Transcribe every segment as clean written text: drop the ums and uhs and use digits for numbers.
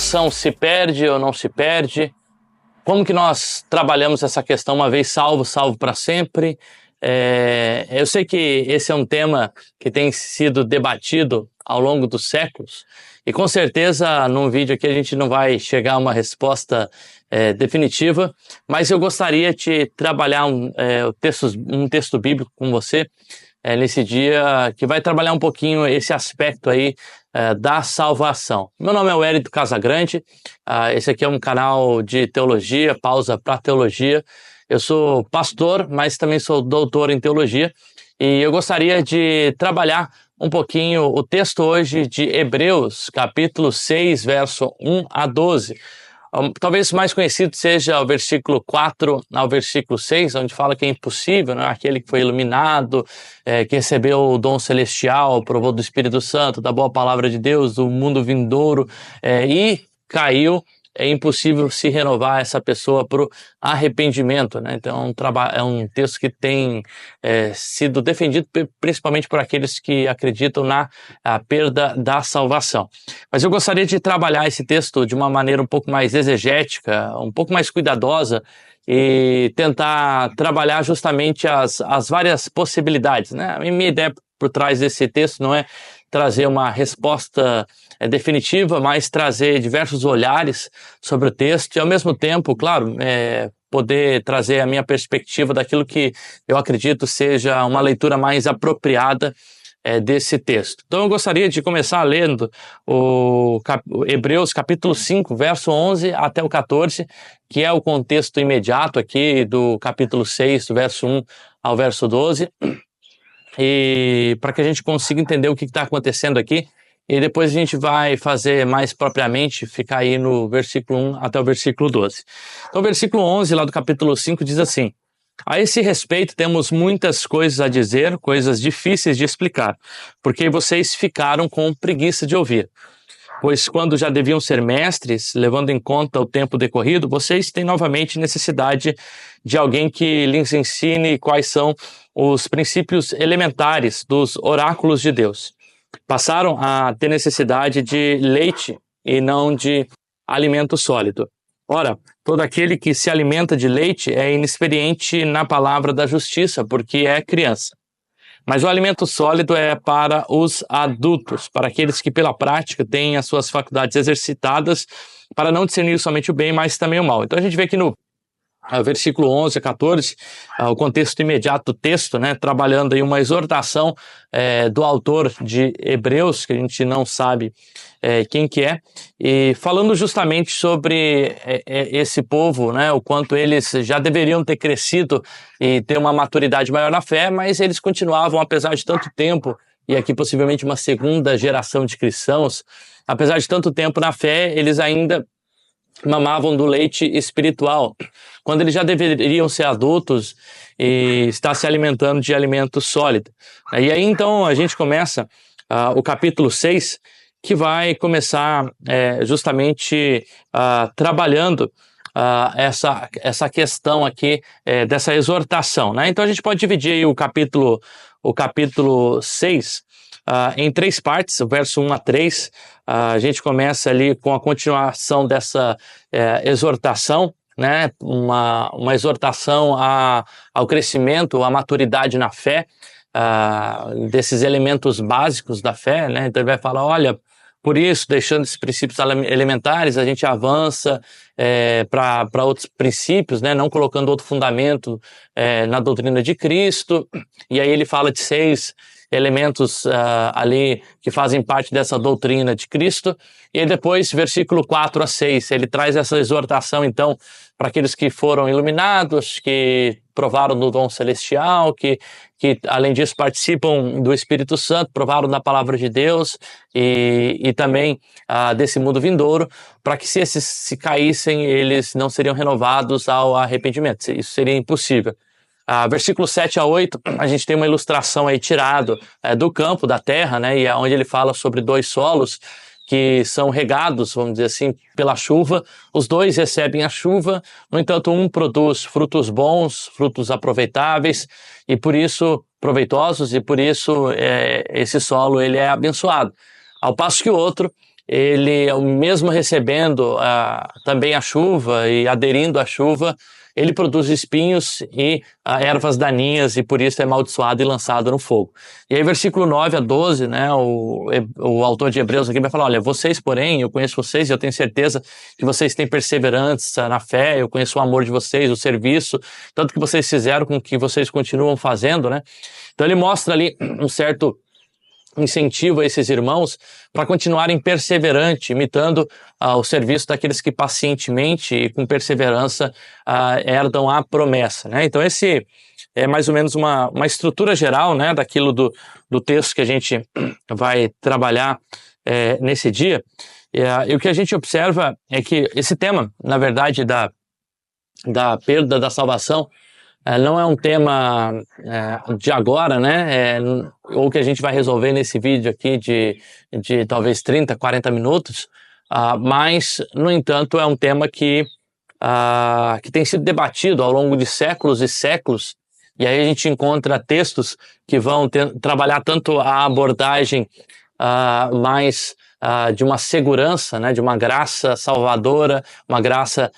salvação se perde ou não se perde? Como que nós trabalhamos essa questão, uma vez salvo, salvo para sempre? Eu sei que esse é um tema que tem sido debatido ao longo dos séculos e com certeza num vídeo aqui a gente não vai chegar a uma resposta definitiva, mas eu gostaria de trabalhar um texto bíblico com você nesse dia, que vai trabalhar um pouquinho esse aspecto aí da salvação. Meu nome é Wellington Casagrande, esse aqui é um canal de teologia, pausa para teologia. Eu sou pastor, mas também sou doutor em teologia e eu gostaria de trabalhar um pouquinho o texto hoje de Hebreus, capítulo 6, verso 1 a 12. Talvez mais conhecido seja o versículo 4 ao versículo 6, onde fala que é impossível, né? Aquele que foi iluminado, que recebeu o dom celestial, provou do Espírito Santo, da boa palavra de Deus, do mundo vindouro, e caiu. É impossível se renovar essa pessoa para o arrependimento, né? Então é um texto que tem sido defendido principalmente por aqueles que acreditam na perda da salvação. Mas eu gostaria de trabalhar esse texto de uma maneira um pouco mais exegética, um pouco mais cuidadosa e tentar trabalhar justamente as várias possibilidades, né? A minha ideia por trás desse texto não é trazer uma resposta definitiva, mas trazer diversos olhares sobre o texto e, ao mesmo tempo, claro, poder trazer a minha perspectiva daquilo que eu acredito seja uma leitura mais apropriada desse texto. Então eu gostaria de começar lendo o Hebreus capítulo 5, verso 11 até o 14, que é o contexto imediato aqui do capítulo 6, do verso 1 ao verso 12, e para que a gente consiga entender o que está acontecendo aqui, e depois a gente vai fazer mais propriamente, ficar aí no versículo 1 até o versículo 12. Então o versículo 11 lá do capítulo 5 diz assim: a esse respeito temos muitas coisas a dizer, coisas difíceis de explicar, porque vocês ficaram com preguiça de ouvir. Pois quando já deviam ser mestres, levando em conta o tempo decorrido, vocês têm novamente necessidade de alguém que lhes ensine quais são os princípios elementares dos oráculos de Deus. Passaram a ter necessidade de leite e não de alimento sólido. Ora, todo aquele que se alimenta de leite é inexperiente na palavra da justiça, porque é criança. Mas o alimento sólido é para os adultos, para aqueles que pela prática têm as suas faculdades exercitadas para não discernir somente o bem, mas também o mal. Então a gente vê aqui no versículo 11 a 14, o contexto imediato do texto, né, trabalhando aí uma exortação do autor de Hebreus, que a gente não sabe quem que é, e falando justamente sobre esse povo, né, o quanto eles já deveriam ter crescido e ter uma maturidade maior na fé, mas eles continuavam, apesar de tanto tempo, e aqui possivelmente uma segunda geração de cristãos, apesar de tanto tempo na fé, eles ainda mamavam do leite espiritual, quando eles já deveriam ser adultos e estar se alimentando de alimento sólido. E aí então a gente começa o capítulo 6, que vai começar justamente trabalhando essa questão aqui dessa exortação, né? Então a gente pode dividir aí o capítulo 6 em três partes, o verso 1 a 3, a gente começa ali com a continuação dessa exortação, né? Uma exortação ao crescimento, à maturidade na fé, desses elementos básicos da fé, né? Então ele vai falar, olha, por isso, deixando esses princípios elementares, a gente avança para outros princípios, né? Não colocando outro fundamento na doutrina de Cristo, e aí ele fala de 6 elementos ali que fazem parte dessa doutrina de Cristo, e aí depois, versículo 4 a 6, ele traz essa exortação, então, para aqueles que foram iluminados, que provaram do dom celestial, que além disso participam do Espírito Santo, provaram da palavra de Deus e também desse mundo vindouro, para que se esses se caíssem, eles não seriam renovados ao arrependimento. Isso seria impossível. Versículo 7 a 8, a gente tem uma ilustração aí tirado do campo, da terra, né, e onde ele fala sobre 2 solos que são regados, vamos dizer assim, pela chuva. Os 2 recebem a chuva, no entanto, um produz frutos bons, frutos aproveitáveis, e por isso proveitosos, e por isso esse solo ele é abençoado. Ao passo que o outro, ele, mesmo recebendo também a chuva e aderindo à chuva, ele produz espinhos e ervas daninhas, e por isso é amaldiçoado e lançado no fogo. E aí, versículo 9 a 12, né, o autor de Hebreus aqui vai falar, olha, vocês, porém, eu conheço vocês e eu tenho certeza que vocês têm perseverança na fé, eu conheço o amor de vocês, o serviço, tanto que vocês fizeram com que vocês continuam fazendo, né? Então ele mostra ali um certo incentivo a esses irmãos para continuarem perseverantes, imitando o serviço daqueles que pacientemente e com perseverança herdam a promessa, né? Então esse é mais ou menos uma estrutura geral, né, daquilo do texto que a gente vai trabalhar nesse dia. E o que a gente observa é que esse tema, na verdade, da perda da salvação, não é um tema de agora, né? Ou que a gente vai resolver nesse vídeo aqui de talvez 30, 40 minutos, mas, no entanto, é um tema que tem sido debatido ao longo de séculos e séculos, e aí a gente encontra textos que vão trabalhar tanto a abordagem mais de uma segurança, né? De uma graça salvadora, uma graça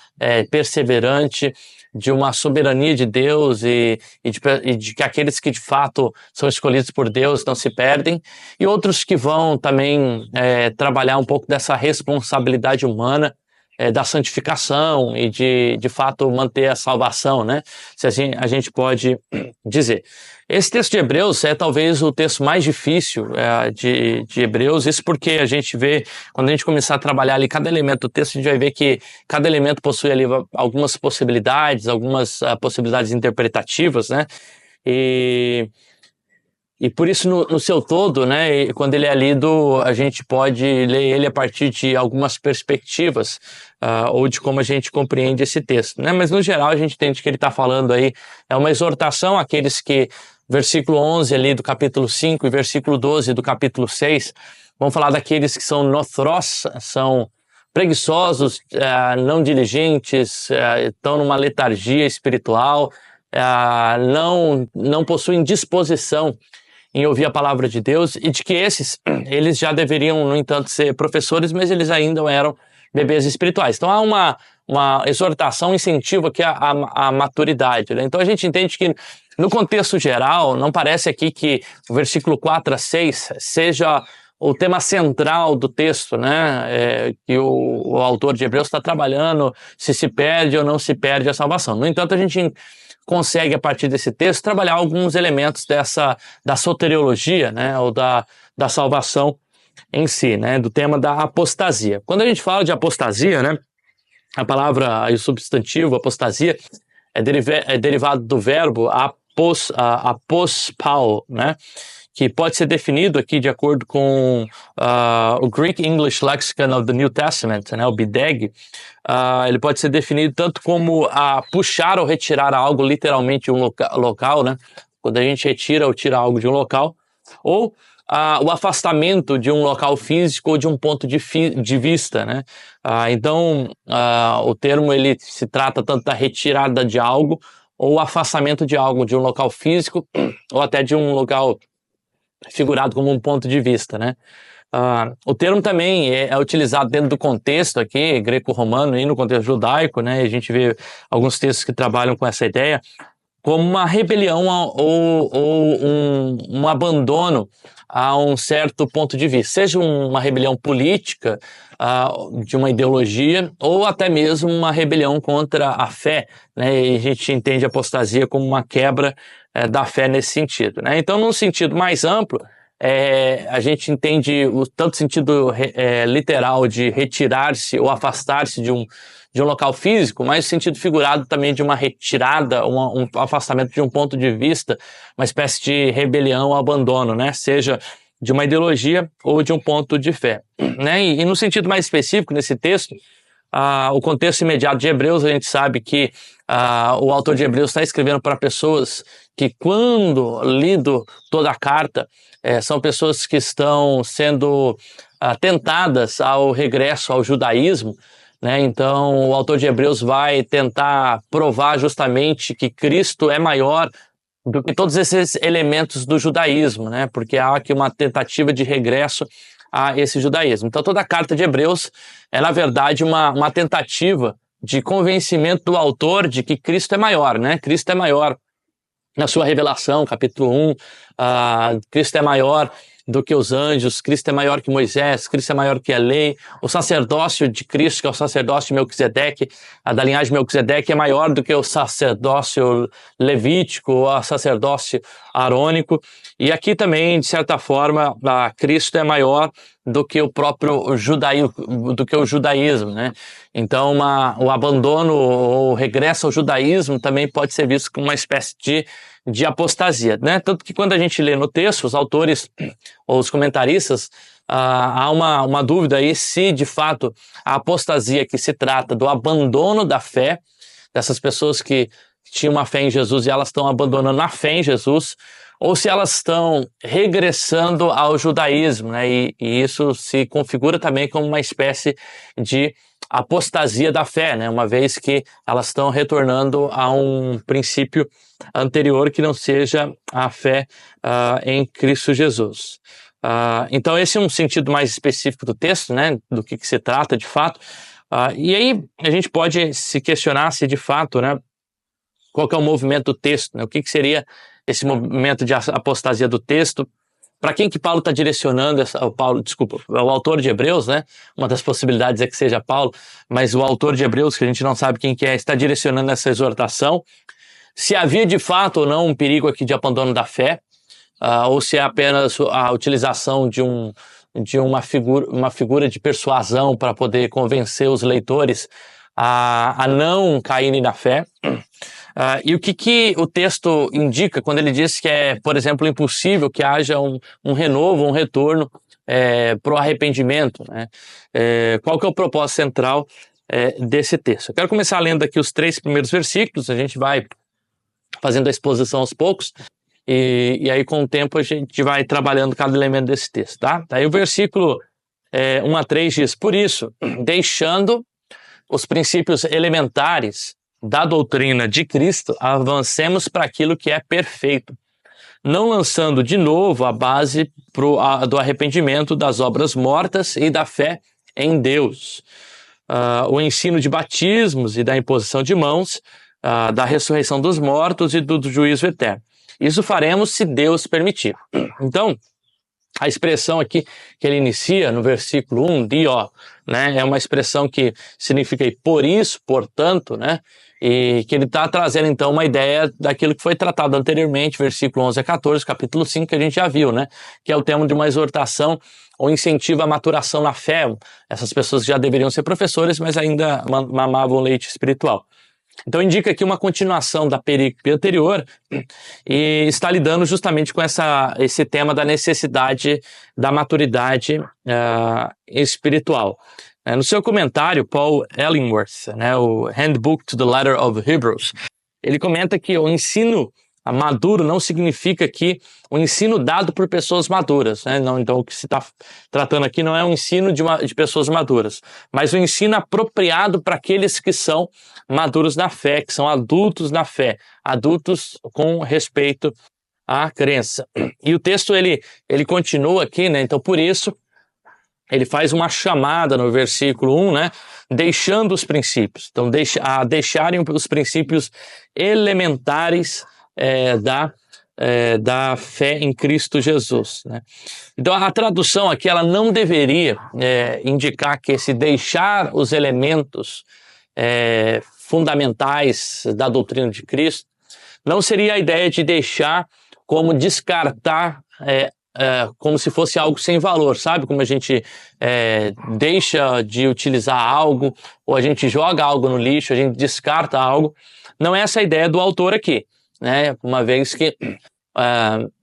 perseverante, de uma soberania de Deus e de que aqueles que de fato são escolhidos por Deus não se perdem, e outros que vão também trabalhar um pouco dessa responsabilidade humana, da santificação e de fato manter a salvação, né? Se a gente pode dizer. Esse texto de Hebreus é talvez o texto mais difícil de Hebreus, isso porque a gente vê, quando a gente começar a trabalhar ali cada elemento do texto, a gente vai ver que cada elemento possui ali algumas possibilidades interpretativas, né? E por isso, no seu todo, né, quando ele é lido, a gente pode ler ele a partir de algumas perspectivas, ou de como a gente compreende esse texto, né? Mas, no geral, a gente entende que ele está falando aí, é uma exortação àqueles que, versículo 11 ali do capítulo 5 e versículo 12 do capítulo 6, vão falar daqueles que são nothros, são preguiçosos, não diligentes, estão numa letargia espiritual, não possuem disposição em ouvir a palavra de Deus, e de que eles já deveriam, no entanto, ser professores, mas eles ainda eram bebês espirituais. Então há uma exortação, um incentivo aqui à maturidade, né? Então a gente entende que, no contexto geral, não parece aqui que o versículo 4 a 6 seja o tema central do texto, né? Que o autor de Hebreus está trabalhando, se perde ou não se perde a salvação. No entanto, a gente consegue, a partir desse texto, trabalhar alguns elementos da soteriologia, né, ou da salvação em si, né, do tema da apostasia. Quando a gente fala de apostasia, né, a palavra e o substantivo apostasia é derivado do verbo apospao, né, que pode ser definido aqui de acordo com o Greek English Lexicon of the New Testament, né, o BDEG. Ele pode ser definido tanto como puxar ou retirar algo literalmente de um local, né, quando a gente retira ou tira algo de um local, ou o afastamento de um local físico ou de um ponto de vista, né. Então, o termo ele se trata tanto da retirada de algo ou afastamento de algo de um local físico ou até de um local figurado como um ponto de vista, né? O termo também é utilizado dentro do contexto aqui, greco-romano, e no contexto judaico, né? A gente vê alguns textos que trabalham com essa ideia, como uma rebelião ou um abandono a um certo ponto de vista, seja uma rebelião política de uma ideologia, ou até mesmo uma rebelião contra a fé, né? E a gente entende a apostasia como uma quebra da fé nesse sentido, né? Então, num sentido mais amplo, a gente entende tanto sentido literal de retirar-se ou afastar-se de um local físico, mas o sentido figurado também de uma retirada, um afastamento de um ponto de vista, uma espécie de rebelião ou abandono, né? Seja de uma ideologia ou de um ponto de fé, né? E no sentido mais específico, nesse texto, o contexto imediato de Hebreus, a gente sabe que o autor de Hebreus está escrevendo para pessoas que, quando lido toda a carta, são pessoas que estão sendo tentadas ao regresso ao judaísmo, né? Então, o autor de Hebreus vai tentar provar justamente que Cristo é maior do que todos esses elementos do judaísmo, né? Porque há aqui uma tentativa de regresso a esse judaísmo. Então toda a carta de Hebreus é, na verdade, uma tentativa de convencimento do autor de que Cristo é maior, né? Cristo é maior na sua revelação, capítulo 1, Cristo é maior do que os anjos, Cristo é maior que Moisés, Cristo é maior que a lei, o sacerdócio de Cristo, que é o sacerdócio de Melquisedeque, da linhagem de Melquisedeque, é maior do que o sacerdócio levítico, o sacerdócio arônico, e aqui também, de certa forma, Cristo é maior do que o próprio judaísmo, do que o judaísmo, né? Então, o abandono ou regresso ao judaísmo também pode ser visto como uma espécie de apostasia, né? Tanto que quando a gente lê no texto, os autores ou os comentaristas, há uma dúvida aí se, de fato, a apostasia que se trata do abandono da fé, dessas pessoas que tinham uma fé em Jesus e elas estão abandonando a fé em Jesus, ou se elas estão regressando ao judaísmo, né? E isso se configura também como uma espécie de apostasia da fé, né? Uma vez que elas estão retornando a um princípio anterior que não seja a fé em Cristo Jesus. Então esse é um sentido mais específico do texto, né? Do que se trata de fato. E aí a gente pode se questionar se de fato, né? Qual que é o movimento do texto, né? O que seria esse movimento de apostasia do texto? Para quem que Paulo está direcionando, o autor de Hebreus, né? Uma das possibilidades é que seja Paulo, mas o autor de Hebreus, que a gente não sabe quem que é, está direcionando essa exortação. Se havia de fato ou não um perigo aqui de abandono da fé, ou se é apenas a utilização de uma figura de persuasão para poder convencer os leitores a não caírem na fé. E o que o texto indica quando ele diz que é, por exemplo, impossível que haja um renovo, um retorno para o arrependimento, né? Qual que é o propósito central desse texto? Eu quero começar lendo aqui os 3 primeiros versículos, a gente vai fazendo a exposição aos poucos, e aí com o tempo a gente vai trabalhando cada elemento desse texto, tá? Aí o versículo 1 a 3 diz: por isso, deixando os princípios elementares da doutrina de Cristo, avancemos para aquilo que é perfeito, não lançando de novo a base do arrependimento das obras mortas e da fé em Deus. O ensino de batismos e da imposição de mãos, da ressurreição dos mortos e do juízo eterno. Isso faremos se Deus permitir. Então, a expressão aqui que ele inicia no versículo 1, dió, né, é uma expressão que significa por isso, portanto, né, e que ele está trazendo então uma ideia daquilo que foi tratado anteriormente, versículo 11 a 14, capítulo 5, que a gente já viu, né, que é o tema de uma exortação ou incentivo à maturação na fé. Essas pessoas já deveriam ser professores, mas ainda mamavam leite espiritual. Então indica aqui uma continuação da perícope anterior e está lidando justamente com esse tema da necessidade da maturidade espiritual. No seu comentário, Paul Ellingworth, né, o Handbook to the Letter of Hebrews, ele comenta que o ensino maduro não significa que o ensino dado por pessoas maduras, né? Não, então o que se está tratando aqui não é um ensino de pessoas maduras, mas o ensino apropriado para aqueles que são maduros na fé, que são adultos na fé, adultos com respeito à crença. E o texto ele continua aqui, né? Então por isso ele faz uma chamada no versículo 1, né? Deixando os princípios. Então deixarem os princípios elementares da fé em Cristo Jesus, né? Então a tradução aqui ela não deveria indicar que esse deixar os elementos fundamentais da doutrina de Cristo não seria a ideia de deixar como descartar como se fosse algo sem valor, sabe? Como a gente deixa de utilizar algo, ou a gente joga algo no lixo, a gente descarta algo. Não é essa a ideia do autor aqui, né? Uma vez que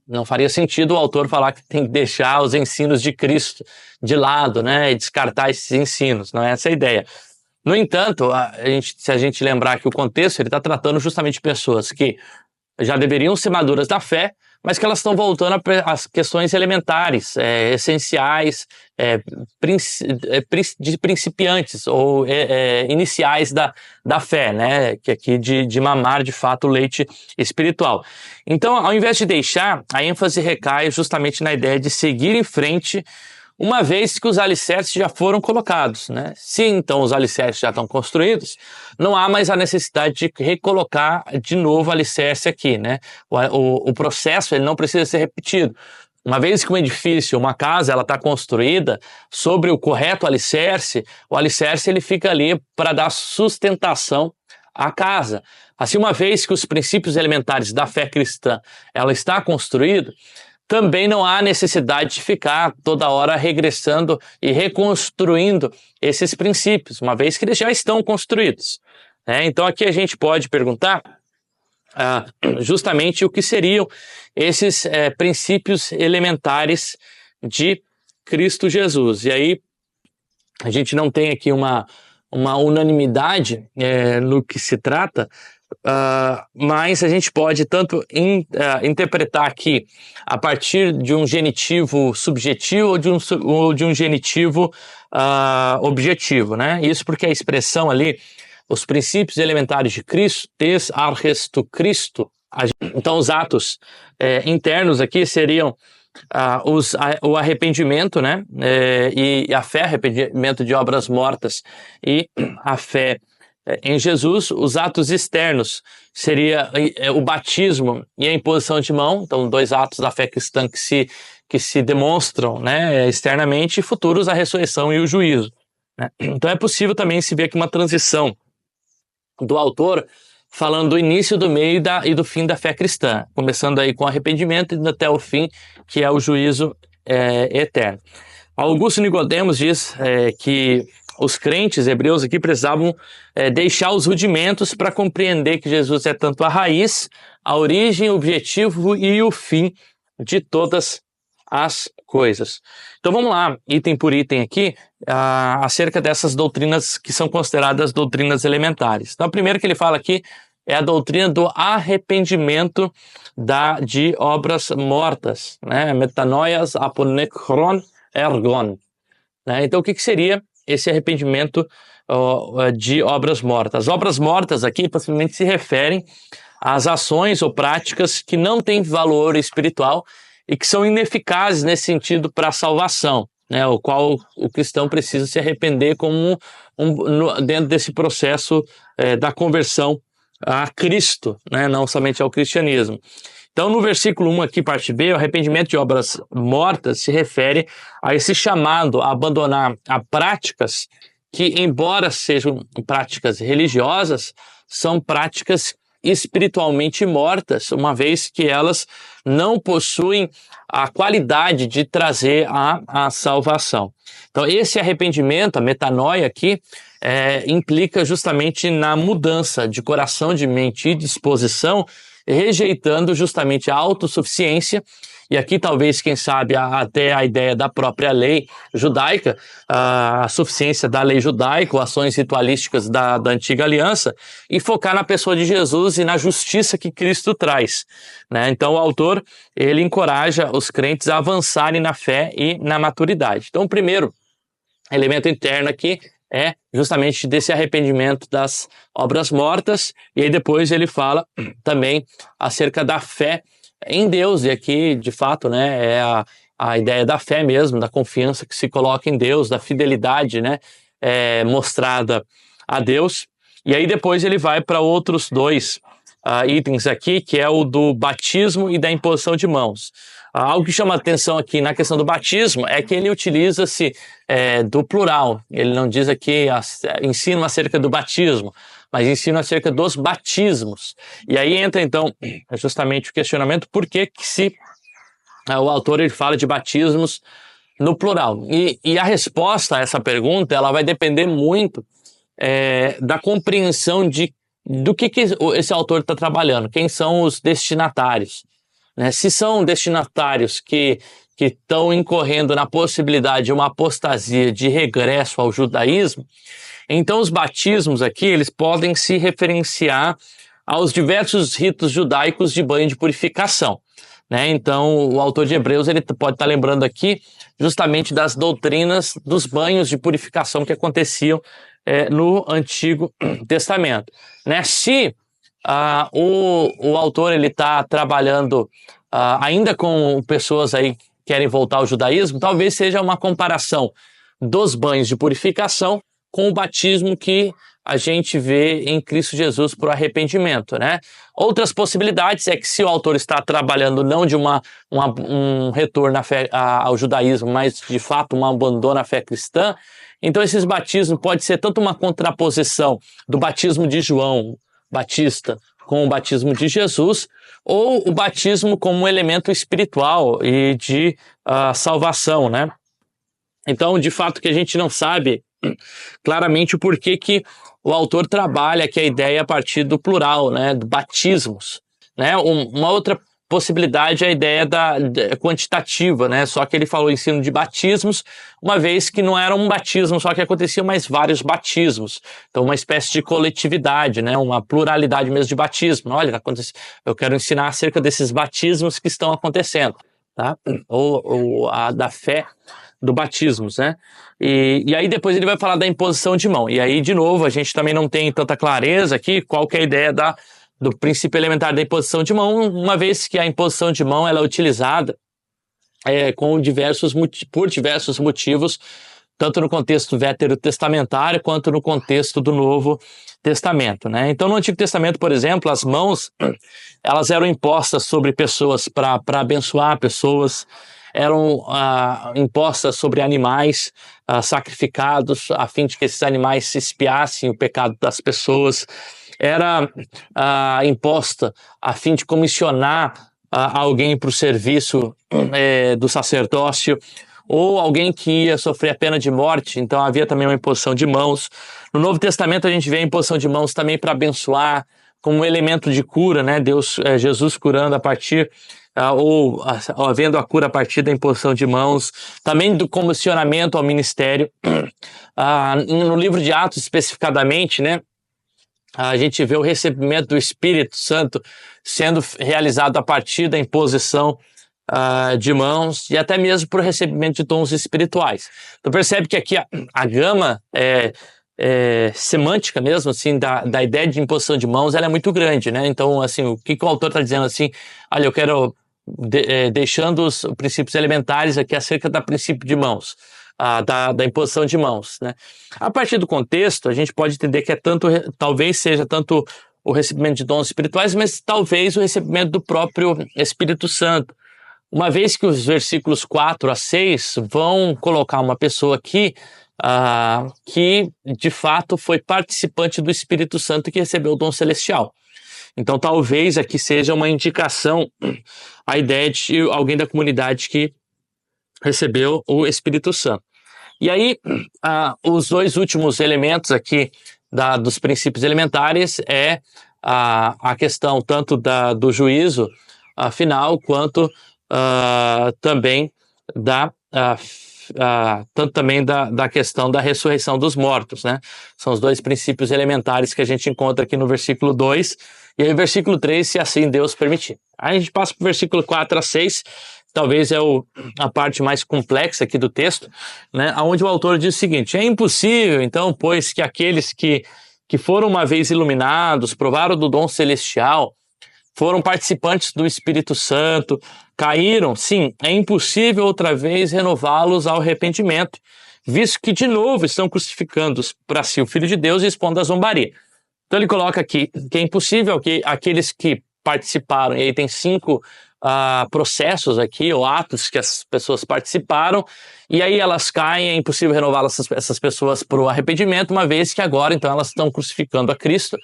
não faria sentido o autor falar que tem que deixar os ensinos de Cristo de lado, né? E descartar esses ensinos, não é essa a ideia. No entanto, se a gente lembrar que o contexto ele está tratando justamente de pessoas que já deveriam ser maduras da fé, mas que elas estão voltando às questões elementares, essenciais, de principiantes ou iniciais da fé, né? Que aqui de mamar de fato o leite espiritual. Então, ao invés de deixar, a ênfase recai justamente na ideia de seguir em frente uma vez que os alicerces já foram colocados, né? Se então os alicerces já estão construídos, não há mais a necessidade de recolocar de novo o alicerce aqui, né? O processo ele não precisa ser repetido. Uma vez que um edifício, uma casa, ela está construída sobre o correto alicerce, o alicerce ele fica ali para dar sustentação à casa. Assim, uma vez que os princípios elementares da fé cristã ela está construída, também não há necessidade de ficar toda hora regressando e reconstruindo esses princípios, uma vez que eles já estão construídos. Então aqui a gente pode perguntar justamente o que seriam esses princípios elementares de Cristo Jesus. E aí a gente não tem aqui uma unanimidade no que se trata, mas a gente pode tanto interpretar aqui a partir de um genitivo subjetivo ou de um genitivo objetivo, né? Isso porque a expressão ali, os princípios elementares de Cristo, tes arches tu Cristo. Então os atos internos aqui seriam o arrependimento, né? E a fé, arrependimento de obras mortas e a fé em Jesus. Os atos externos seria o batismo e a imposição de mão, então 2 atos da fé cristã que se demonstram, né, externamente, e futuros a ressurreição e o juízo, né? Então é possível também se ver aqui uma transição do autor falando do início, do meio e do fim da fé cristã, começando aí com arrependimento e indo até o fim, que é o juízo eterno. Augusto Nicodemos diz que os crentes hebreus aqui precisavam deixar os rudimentos para compreender que Jesus é tanto a raiz, a origem, o objetivo e o fim de todas as coisas. Então vamos lá, item por item aqui, acerca dessas doutrinas que são consideradas doutrinas elementares. Então a primeira que ele fala aqui é a doutrina do arrependimento de obras mortas, né? Metanoias aponekron ergon. Né? Então o que seria esse arrependimento de obras mortas? As obras mortas aqui possivelmente se referem às ações ou práticas que não têm valor espiritual e que são ineficazes nesse sentido para a salvação, né? O qual o cristão precisa se arrepender como dentro desse processo da conversão a Cristo, né? Não somente ao cristianismo. Então, no versículo 1 aqui, parte B, o arrependimento de obras mortas se refere a esse chamado a abandonar a práticas que, embora sejam práticas religiosas, são práticas espiritualmente mortas, uma vez que elas não possuem a qualidade de trazer a salvação. Então, esse arrependimento, a metanoia aqui, implica justamente na mudança de coração, de mente e disposição, rejeitando justamente a autossuficiência, e aqui talvez, quem sabe, até a ideia da própria lei judaica, a suficiência da lei judaica, ações ritualísticas da antiga aliança, e focar na pessoa de Jesus e na justiça que Cristo traz, né? Então o autor, ele encoraja os crentes a avançarem na fé e na maturidade. Então o primeiro elemento interno aqui é justamente desse arrependimento das obras mortas, e aí depois ele fala também acerca da fé em Deus, e aqui de fato, né, é a ideia da fé mesmo, da confiança que se coloca em Deus, da fidelidade, né, mostrada a Deus. E aí depois ele vai para outros 2 itens aqui, que é o do batismo e da imposição de mãos. Algo que chama atenção aqui na questão do batismo é que ele utiliza-se do plural. Ele não diz aqui ensino acerca do batismo, mas ensino acerca dos batismos. E aí entra então justamente o questionamento por que o autor ele fala de batismos no plural. E a resposta a essa pergunta ela vai depender muito da compreensão do que esse autor está trabalhando, quem são os destinatários, né? Se são destinatários que estão incorrendo na possibilidade de uma apostasia de regresso ao judaísmo, então os batismos aqui eles podem se referenciar aos diversos ritos judaicos de banho de purificação, né? Então o autor de Hebreus ele pode estar lembrando aqui justamente das doutrinas dos banhos de purificação que aconteciam no Antigo Testamento, né? Se o autor ele está trabalhando ainda com pessoas aí querem voltar ao judaísmo, talvez seja uma comparação dos banhos de purificação com o batismo que a gente vê em Cristo Jesus para o arrependimento, né? Outras possibilidades é que se o autor está trabalhando não de um retorno ao judaísmo, mas de fato um abandono à fé cristã, então esses batismos pode ser tanto uma contraposição do batismo de João Batista com o batismo de Jesus, ou o batismo como um elemento espiritual e de salvação, né? Então, de fato, que a gente não sabe claramente o porquê que o autor trabalha aqui a ideia a partir do plural, né, do batismos, né? Uma outra possibilidade é a ideia da quantitativa, né? Só que ele falou ensino de batismos, uma vez que não era um batismo, só que aconteciam mais vários batismos. Então, uma espécie de coletividade, né? Uma pluralidade mesmo de batismo. Olha, eu quero ensinar acerca desses batismos que estão acontecendo, tá? Ou a da fé do batismos, né? E aí depois ele vai falar da imposição de mão. E aí, de novo, a gente também não tem tanta clareza aqui qual que é a ideia do princípio elementar da imposição de mão, uma vez que a imposição de mão ela é utilizada por diversos motivos, tanto no contexto veterotestamentário quanto no contexto do Novo Testamento, né? Então, no Antigo Testamento, por exemplo, as mãos elas eram impostas sobre pessoas para abençoar pessoas, eram impostas sobre animais sacrificados, a fim de que esses animais expiassem o pecado das pessoas. Era imposta a fim de comissionar alguém para o serviço do sacerdócio, ou alguém que ia sofrer a pena de morte, então havia também uma imposição de mãos. No Novo Testamento a gente vê a imposição de mãos também para abençoar, como um elemento de cura, né? Jesus curando a partir ou havendo a cura a partir da imposição de mãos, também do comissionamento ao ministério. No livro de Atos, especificadamente, né, a gente vê o recebimento do Espírito Santo sendo realizado a partir da imposição de mãos e até mesmo para o recebimento de dons espirituais. Então percebe que aqui a gama semântica mesmo, assim, da ideia de imposição de mãos, ela é muito grande, né? Então, assim, o que o autor está dizendo assim, olha, eu quero deixando os princípios elementares aqui acerca do princípio de mãos, da imposição de mãos, né? A partir do contexto, a gente pode entender que talvez seja tanto o recebimento de dons espirituais, mas talvez o recebimento do próprio Espírito Santo. Uma vez que os versículos 4 a 6 vão colocar uma pessoa aqui que de fato foi participante do Espírito Santo e que recebeu o dom celestial. Então talvez aqui seja uma indicação a ideia de alguém da comunidade que recebeu o Espírito Santo. E aí os dois últimos elementos aqui dos princípios elementares é a questão tanto do juízo final quanto também da questão da ressurreição dos mortos, né? São os dois princípios elementares que a gente encontra aqui no versículo 2 e aí versículo 3, se assim Deus permitir. Aí a gente passa para o versículo 4 a 6, talvez a parte mais complexa aqui do texto, né? Onde o autor diz o seguinte: é impossível, então, pois que aqueles que foram uma vez iluminados, provaram do dom celestial, foram participantes do Espírito Santo, caíram, sim, é impossível outra vez renová-los ao arrependimento, visto que de novo estão crucificando para si o Filho de Deus e expondo a zombaria. Então ele coloca aqui que é impossível que aqueles que participaram, e aí tem 5 processos aqui, ou atos que as pessoas participaram, e aí elas caem, é impossível renovar essas pessoas para o arrependimento, uma vez que agora então elas estão crucificando a Cristo,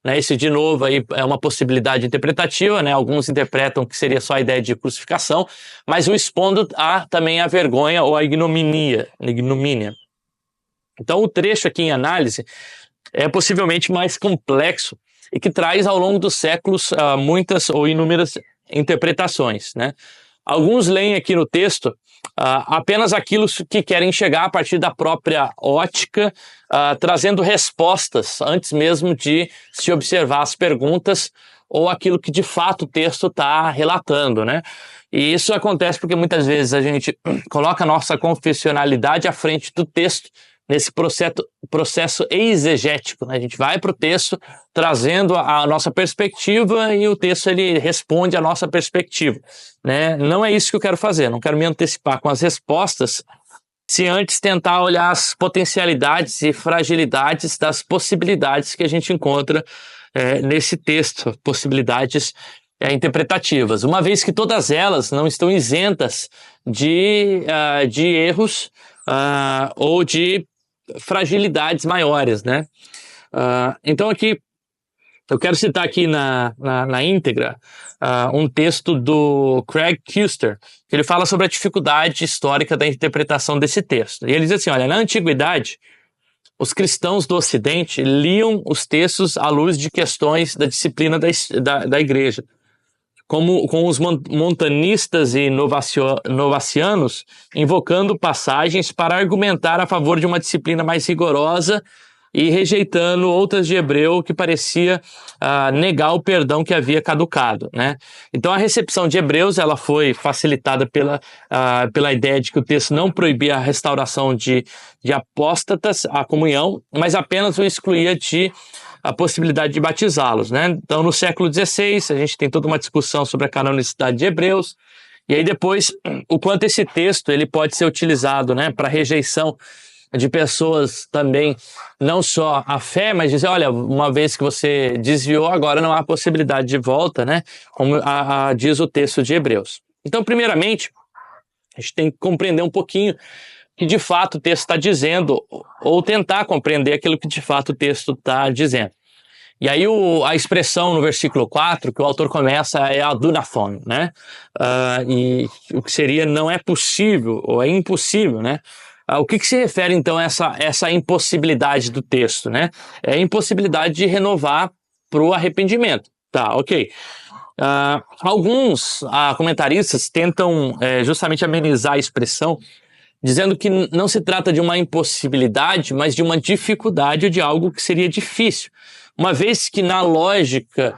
né? Isso de novo aí é uma possibilidade interpretativa, né? Alguns interpretam que seria só a ideia de crucificação, mas o expondo também a vergonha ou a ignomínia. Então o trecho aqui em análise é possivelmente mais complexo e que traz ao longo dos séculos muitas ou inúmeras interpretações, né? Alguns leem aqui no texto apenas aquilo que querem chegar a partir da própria ótica, trazendo respostas antes mesmo de se observar as perguntas ou aquilo que de fato o texto está relatando, né? E isso acontece porque muitas vezes a gente coloca a nossa confessionalidade à frente do texto, nesse processo exegético, né? A gente vai para o texto trazendo a nossa perspectiva e o texto ele responde a nossa perspectiva, né? Não é isso que eu quero fazer, não quero me antecipar com as respostas, se antes tentar olhar as potencialidades e fragilidades das possibilidades que a gente encontra nesse texto, possibilidades interpretativas, uma vez que todas elas não estão isentas de erros ou de fragilidades maiores, né? Então aqui eu quero citar aqui na íntegra um texto do Craig Kuster, que ele fala sobre a dificuldade histórica da interpretação desse texto. E ele diz assim, olha, na antiguidade, os cristãos do Ocidente liam os textos à luz de questões da disciplina da igreja, como com os montanistas e novacianos invocando passagens para argumentar a favor de uma disciplina mais rigorosa e rejeitando outras de Hebreu que parecia negar o perdão que havia caducado, né? Então a recepção de Hebreus ela foi facilitada pela ideia de que o texto não proibia a restauração de apóstatas à comunhão, mas apenas o excluía a possibilidade de batizá-los, né? Então no século XVI a gente tem toda uma discussão sobre a canonicidade de Hebreus, e aí depois o quanto esse texto ele pode ser utilizado, né, para rejeição de pessoas também, não só a fé, mas dizer, olha, uma vez que você desviou, agora não há possibilidade de volta, né? Como diz o texto de Hebreus. Então, primeiramente, a gente tem que compreender um pouquinho que de fato o texto está dizendo, ou tentar compreender aquilo que de fato o texto está dizendo. E aí a expressão no versículo 4 que o autor começa é adunathon, né? E o que seria não é possível, ou é impossível, né? O que se refere, então, a essa impossibilidade do texto, né? É a impossibilidade de renovar para o arrependimento. Tá, ok. Alguns comentaristas tentam justamente amenizar a expressão, dizendo que não se trata de uma impossibilidade, mas de uma dificuldade ou de algo que seria difícil. Uma vez que na lógica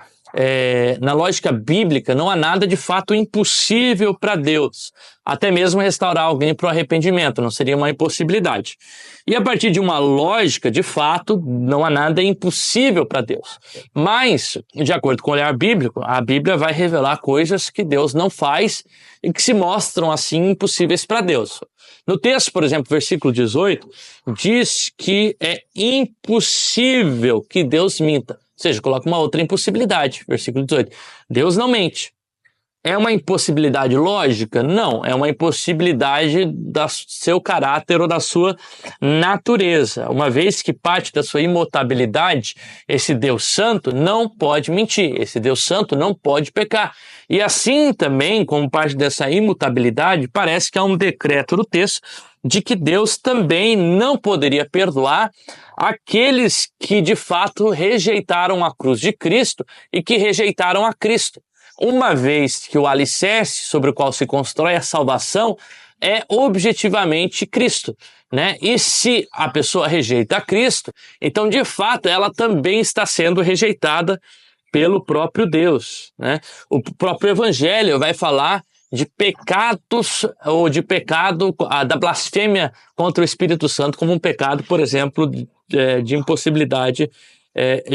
bíblica não há nada de fato impossível para Deus, até mesmo restaurar alguém para o arrependimento, não seria uma impossibilidade. E a partir de uma lógica, de fato, não há nada impossível para Deus. Mas, de acordo com o olhar bíblico, a Bíblia vai revelar coisas que Deus não faz e que se mostram assim impossíveis para Deus. No texto, por exemplo, versículo 18, diz que é impossível que Deus minta. Ou seja, coloca uma outra impossibilidade, versículo 18. Deus não mente. É uma impossibilidade lógica? Não, é uma impossibilidade do seu caráter ou da sua natureza. Uma vez que parte da sua imutabilidade, esse Deus Santo não pode mentir, esse Deus Santo não pode pecar. E assim também, como parte dessa imutabilidade, parece que há um decreto no texto de que Deus também não poderia perdoar aqueles que de fato rejeitaram a cruz de Cristo e que rejeitaram a Cristo. Uma vez que o alicerce sobre o qual se constrói a salvação é objetivamente Cristo, né? E se a pessoa rejeita a Cristo, então de fato ela também está sendo rejeitada pelo próprio Deus, né? O próprio Evangelho vai falar de pecados ou de pecado, da blasfêmia contra o Espírito Santo como um pecado, por exemplo, de impossibilidade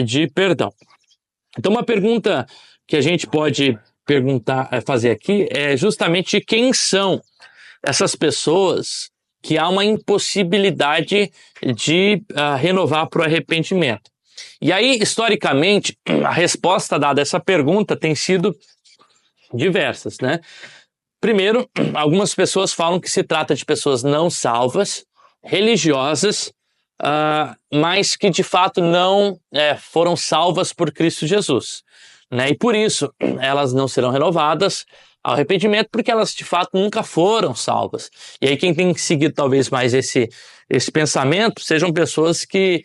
de perdão. Então uma pergunta que a gente pode fazer aqui é justamente quem são essas pessoas que há uma impossibilidade de renovar para o arrependimento. E aí, historicamente, a resposta dada a essa pergunta tem sido diversas, né? Primeiro, algumas pessoas falam que se trata de pessoas não salvas, religiosas, mas que de fato não foram salvas por Cristo Jesus, né? E por isso elas não serão renovadas ao arrependimento, porque elas de fato nunca foram salvas. E aí quem tem que seguir talvez mais esse pensamento sejam pessoas que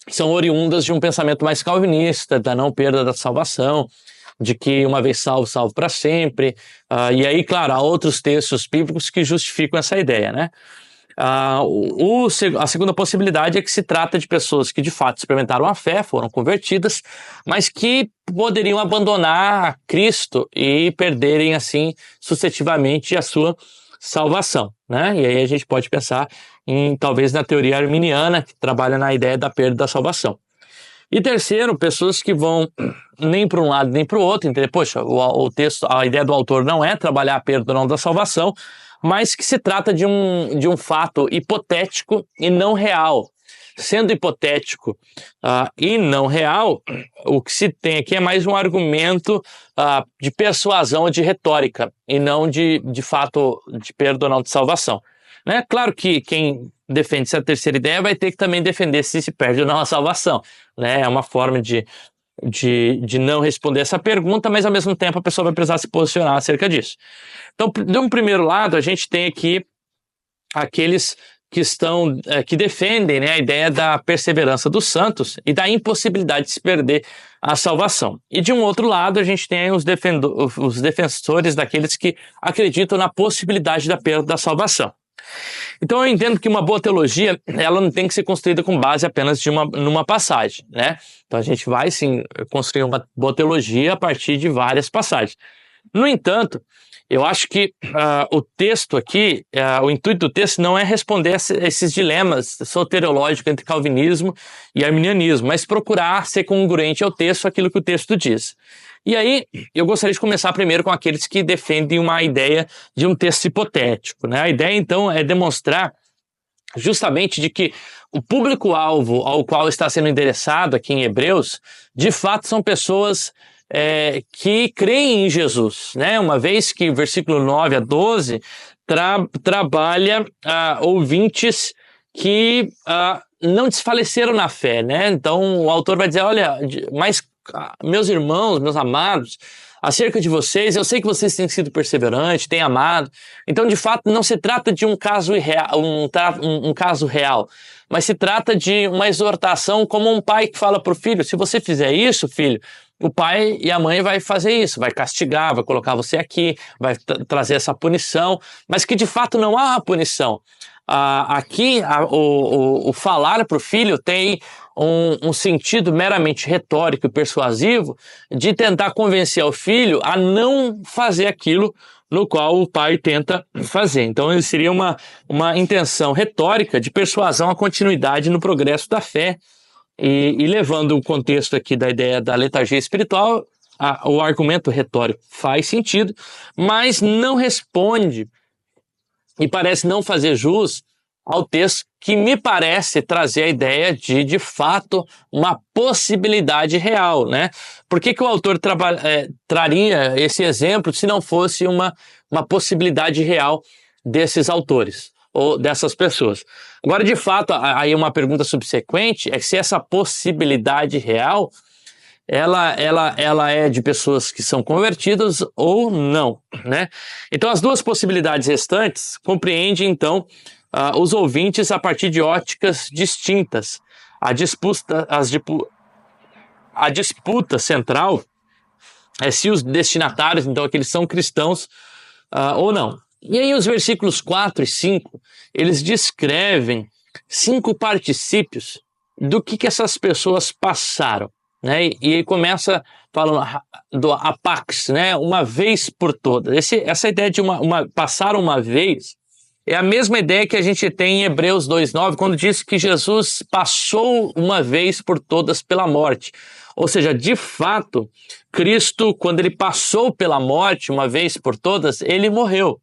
são oriundas de um pensamento mais calvinista, da não perda da salvação, de que uma vez salvo, salvo para sempre. E aí, claro, há outros textos bíblicos que justificam essa ideia, né? A segunda possibilidade é que se trata de pessoas que de fato experimentaram a fé, foram convertidas, mas que poderiam abandonar Cristo e perderem assim sucessivamente a sua salvação, né? E aí a gente pode pensar talvez na teoria arminiana, que trabalha na ideia da perda da salvação. E terceiro, pessoas que vão nem para um lado nem para o outro, entender, poxa, o texto, a ideia do autor não é trabalhar a perda ou não da salvação, mas que se trata de um fato hipotético e não real. Sendo hipotético e não real, o que se tem aqui é mais um argumento de persuasão ou de retórica, e não de fato de perda ou não de salvação. Né? Claro que quem defende essa terceira ideia vai ter que também defender se perde ou não a salvação. Né? É uma forma de não responder essa pergunta, mas ao mesmo tempo a pessoa vai precisar se posicionar acerca disso. Então, de um primeiro lado, a gente tem aqui aqueles que defendem, né, a ideia da perseverança dos santos e da impossibilidade de se perder a salvação. E de um outro lado, a gente tem os defensores daqueles que acreditam na possibilidade da perda da salvação. Então eu entendo que uma boa teologia, ela não tem que ser construída com base apenas numa passagem, né? Então a gente vai sim construir uma boa teologia a partir de várias passagens. No entanto, eu acho que o texto aqui, o intuito do texto não é responder a esses dilemas soteriológicos entre calvinismo e arminianismo, mas procurar ser congruente ao texto, aquilo que o texto diz. E aí, eu gostaria de começar primeiro com aqueles que defendem uma ideia de um texto hipotético, né? A ideia, então, é demonstrar justamente de que o público-alvo ao qual está sendo endereçado aqui em Hebreus, de fato, são pessoas que creem em Jesus, né? Uma vez que o versículo 9 a 12 trabalha ouvintes que não desfaleceram na fé, né? Então o autor vai dizer, olha, mas meus irmãos, meus amados, acerca de vocês, eu sei que vocês têm sido perseverantes, têm amado. Então, de fato, não se trata de um caso real, mas se trata de uma exortação como um pai que fala para o filho, se você fizer isso, filho, o pai e a mãe vai fazer isso, vai castigar, vai colocar você aqui, vai trazer essa punição, mas que de fato não há uma punição. Aqui, o falar para o filho tem um sentido meramente retórico e persuasivo de tentar convencer o filho a não fazer aquilo no qual o pai tenta fazer. Então, ele seria uma intenção retórica de persuasão à continuidade no progresso da fé. E levando o contexto aqui da ideia da letargia espiritual, o argumento retórico faz sentido, mas não responde e parece não fazer jus ao texto que me parece trazer a ideia de fato, uma possibilidade real, né? Por que o autor traria esse exemplo se não fosse uma possibilidade real desses autores ou dessas pessoas? Agora, de fato, aí uma pergunta subsequente é se essa possibilidade real ela é de pessoas que são convertidas ou não, né? Então, as duas possibilidades restantes compreendem, então, os ouvintes a partir de óticas distintas. A disputa central é se os destinatários, então, aqueles são cristãos ou não. E aí os versículos 4 e 5, eles descrevem 5 particípios do que essas pessoas passaram. Né? E começa falando do apax, né? Uma vez por todas. Essa ideia de passar uma vez é a mesma ideia que a gente tem em Hebreus 2:9, quando diz que Jesus passou uma vez por todas pela morte. Ou seja, de fato, Cristo, quando ele passou pela morte uma vez por todas, ele morreu.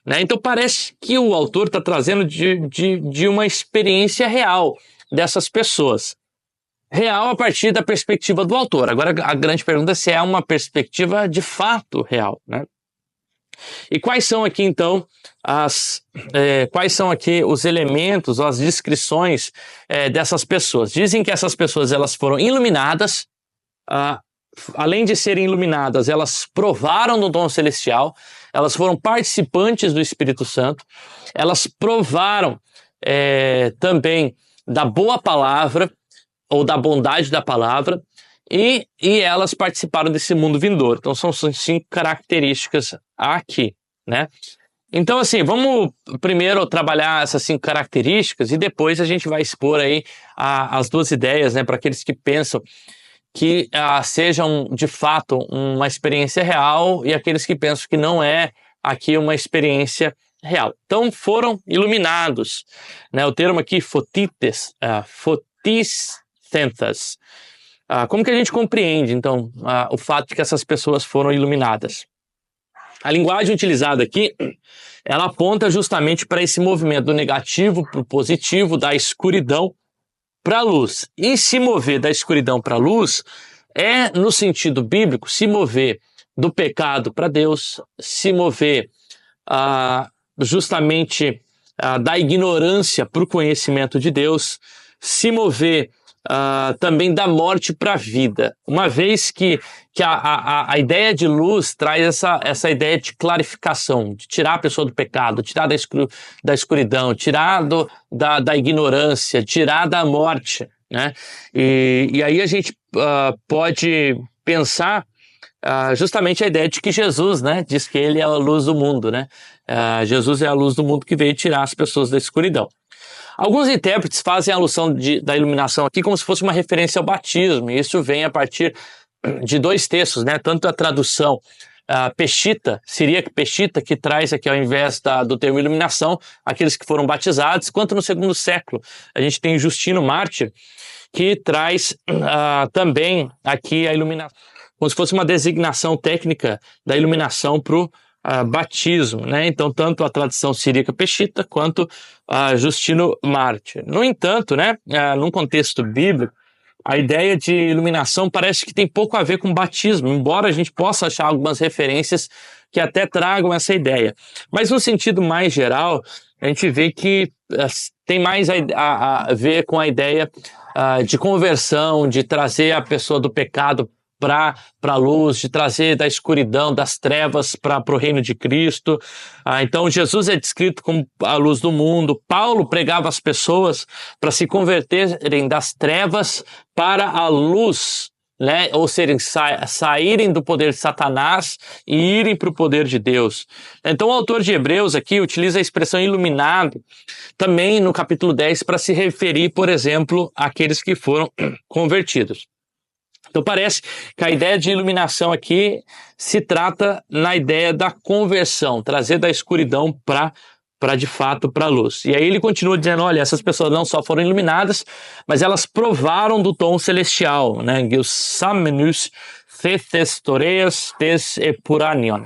Né? Então parece que o autor está trazendo de uma experiência real dessas pessoas. Real a partir da perspectiva do autor. Agora, a grande pergunta é se é uma perspectiva de fato real, né? E quais são aqui, então, quais são aqui os elementos, as descrições dessas pessoas? Dizem que essas pessoas elas foram iluminadas, além de serem iluminadas, elas provaram do dom celestial, elas foram participantes do Espírito Santo, elas provaram também da boa palavra, ou da bondade da palavra, e elas participaram desse mundo vindouro. Então são 5 características aqui, né? Então assim, vamos primeiro trabalhar essas 5 características e depois a gente vai expor aí as 2 ideias, né, para aqueles que pensam que sejam de fato uma experiência real e aqueles que pensam que não é aqui uma experiência real. Então foram iluminados, né? O termo aqui fotites, fotiscentas. Como que a gente compreende, então, o fato de que essas pessoas foram iluminadas? A linguagem utilizada aqui, ela aponta justamente para esse movimento do negativo para o positivo, da escuridão para a luz. E se mover da escuridão para a luz é, no sentido bíblico, se mover do pecado para Deus, se mover justamente da ignorância para o conhecimento de Deus, se mover também da morte para a vida. Uma vez que a ideia de luz traz essa ideia de clarificação, de tirar a pessoa do pecado, tirar da escuridão, tirar da ignorância, tirar da morte, né? E aí a gente pode pensar justamente a ideia de que Jesus, né, diz que ele é a luz do mundo, né? Jesus é a luz do mundo que veio tirar as pessoas da escuridão. Alguns intérpretes fazem a alusão da iluminação aqui como se fosse uma referência ao batismo, e isso vem a partir de dois textos, né? Tanto a tradução Peshita, siríaca Peshita, que traz aqui ao invés do termo iluminação, aqueles que foram batizados, quanto no segundo século. A gente tem Justino Mártir, que traz também aqui a iluminação, como se fosse uma designação técnica da iluminação para o batismo, né? Então, tanto a tradição siríaca Peshita quanto Justino Mártir. No entanto, né, num contexto bíblico, a ideia de iluminação parece que tem pouco a ver com batismo, embora a gente possa achar algumas referências que até tragam essa ideia. Mas no sentido mais geral, a gente vê que tem mais a ver com a ideia de conversão, de trazer a pessoa do pecado para a luz, de trazer da escuridão, das trevas para o reino de Cristo. Então Jesus é descrito como a luz do mundo. Paulo pregava as pessoas para se converterem das trevas para a luz, né? Ou seja, saírem do poder de Satanás e irem para o poder de Deus. Então o autor de Hebreus aqui utiliza a expressão iluminado também no capítulo 10 para se referir, por exemplo, àqueles que foram convertidos. Então parece que a ideia de iluminação aqui se trata na ideia da conversão, trazer da escuridão para de fato para a luz. E aí ele continua dizendo, olha, essas pessoas não só foram iluminadas, mas elas provaram do tom celestial, né? Geusamenus thestoreas tes epuranion,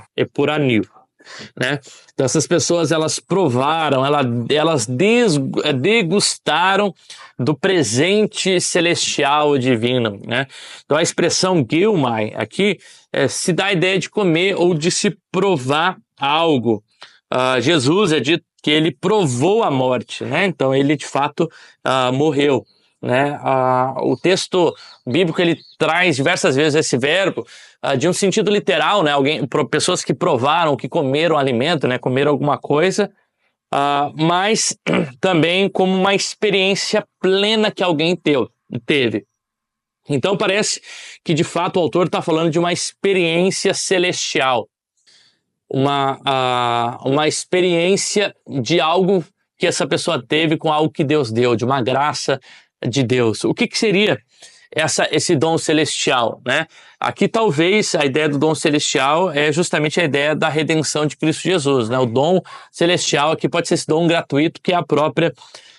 né? Então essas pessoas, elas provaram, elas degustaram do presente celestial divino, né? Então a expressão Gilmai aqui se dá a ideia de comer ou de se provar algo. Jesus é dito que ele provou a morte, né? Então ele de fato morreu, né? O texto bíblico ele traz diversas vezes esse verbo de um sentido literal, né? Pessoas que provaram, que comeram alimento, né? Comeram alguma coisa, mas também como uma experiência plena que alguém teve. Então parece que de fato o autor está falando de uma experiência celestial, uma experiência de algo que essa pessoa teve com algo que Deus deu, de uma graça de Deus. O que seria esse dom celestial, né? Aqui talvez a ideia do dom celestial é justamente a ideia da redenção de Cristo Jesus, né? O dom celestial aqui pode ser esse dom gratuito que é a própria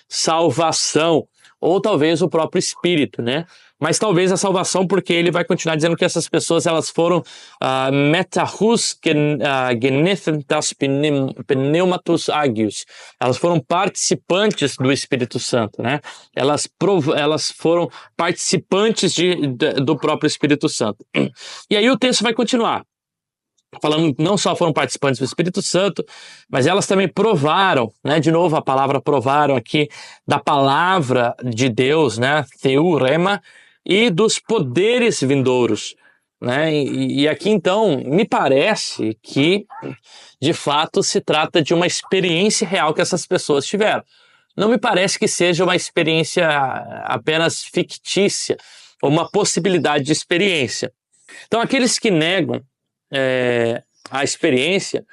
salvação, ou talvez o próprio Espírito, né? Mas talvez a salvação, porque ele vai continuar dizendo que essas pessoas elas foram metahus genethentas pneumatus agios. Elas foram participantes do Espírito Santo, né? Elas foram participantes do próprio Espírito Santo. E aí o texto vai continuar falando que não só foram participantes do Espírito Santo, mas elas também provaram, né? De novo a palavra provaram aqui da palavra de Deus, né? Theurema, e dos poderes vindouros, né? E aqui então me parece que de fato se trata de uma experiência real que essas pessoas tiveram. Não me parece que seja uma experiência apenas fictícia, ou uma possibilidade de experiência. Então aqueles que negam a experiência,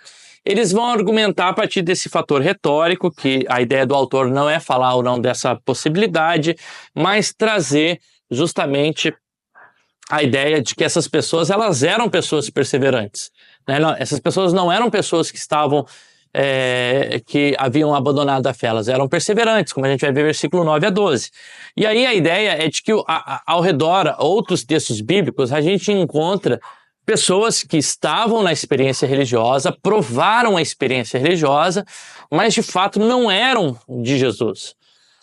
eles vão argumentar a partir desse fator retórico, que a ideia do autor não é falar ou não dessa possibilidade, mas trazer justamente a ideia de que essas pessoas, elas eram pessoas perseverantes, né? Essas pessoas não eram pessoas que estavam que haviam abandonado a fé, elas eram perseverantes, como a gente vai ver versículo 9 a 12. E aí a ideia é de que ao redor, outros textos bíblicos, a gente encontra pessoas que estavam na experiência religiosa, provaram a experiência religiosa, mas de fato não eram de Jesus.